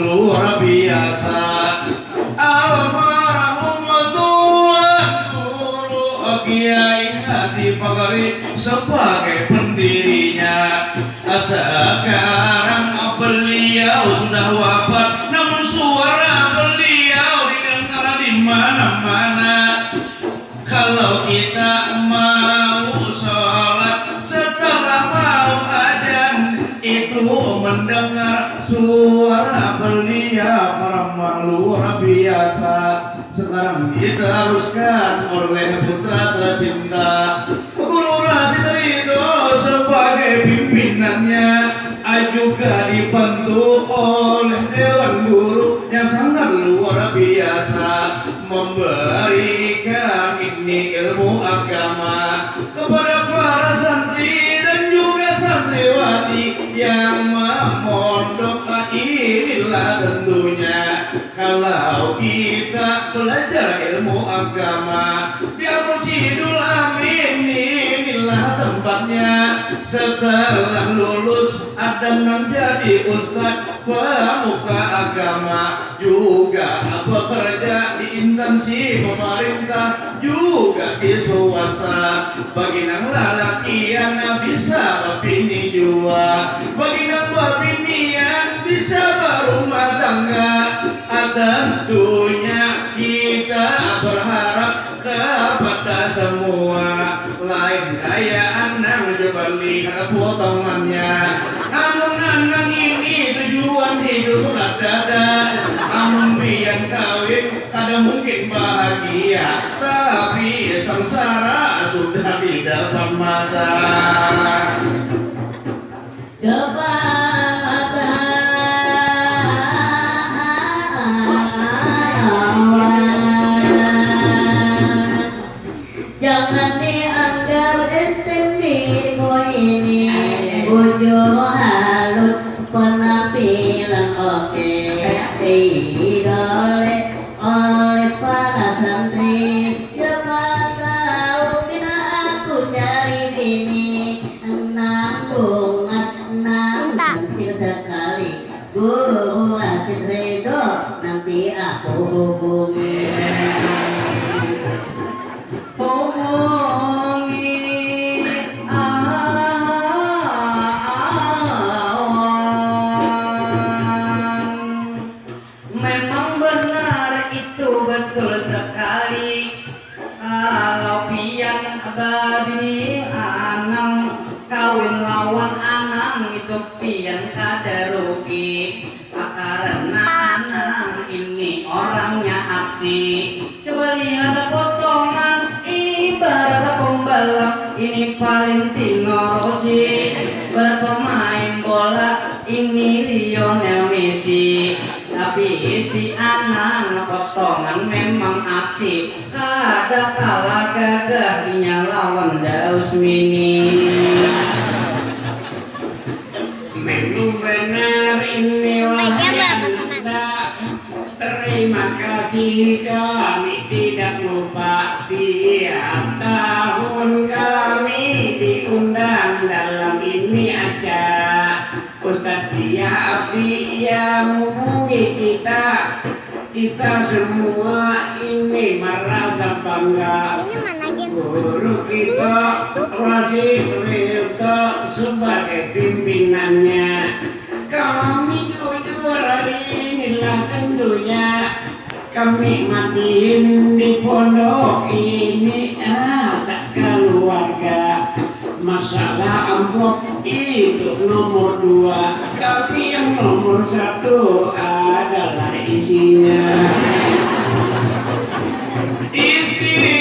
luar biasa. Almarhum Tuan Guru Kiai Hadi Pagari sebagai pendirinya. Sekarang beliau sudah wafat, namun suara beliau didengar di mana-mana. Kalau kita mau sholat setelah mau azan, itu mendengar suara beliau ramah luar biasa. Sekarang diteruskan oleh putra tercinta Guru Rasid Ridho sebagai pimpinannya, juga dibantu oleh Dewan Guru yang sangat luar biasa, memberikan ini ilmu agama kepada para santri dan juga santriwati yang memondok. Inilah tentunya kalau kita belajar ilmu agama biar Mursyidul Amin, inilah tempatnya. Setelah lulus ada menjadi ustaz pemuka agama, juga bekerja di instansi pemerintah, juga di swasta. Bagi nang lalaki yang bisa bapini jua, bagi nang bapini yang bisa berumah tangga. Tentunya kita berharap kepada semua, lain kaya anang coba lihat potongannya. Anang ini tujuan hidup ada, namun biar kawin kada mungkin bahagia, tapi sengsara sudah di depan mata. Jangan dianggap enteng dirimu ini ujung halus penampilan oke, diidoleh oleh para santri. Siapa tahu bila aku cari bini nanggung cantik sekali Guru Rasid Ridho, nanti aku hubungi. Memang benar itu betul sekali. Kalau pian babini anang kawin lawan anang itu pian kada rugi, karena anang ini orangnya aksi. Coba lihat potongan ibarat pembalap ini Valentino Rossi, berpemain bola ini Lionel Messi. Tapi si anang potongan memang aksi, kada kalah gagahnya lawan Daus Mini. Memang benar ini wanita. Terima kasih, kami tidak lupa. Tiap tahun kami diundang dalam ini acara. Ustadz Dia Abdi yang hubungi kita semua ini merasa bangga. Guru kita Rasid Ridho sebagai pimpinannya. Kami jujur hari inilah tentunya kami matiin di pondok ini sekeluarga. Masalah amplop itu nomor 2, tapi yang nomor 1 adalah isinya.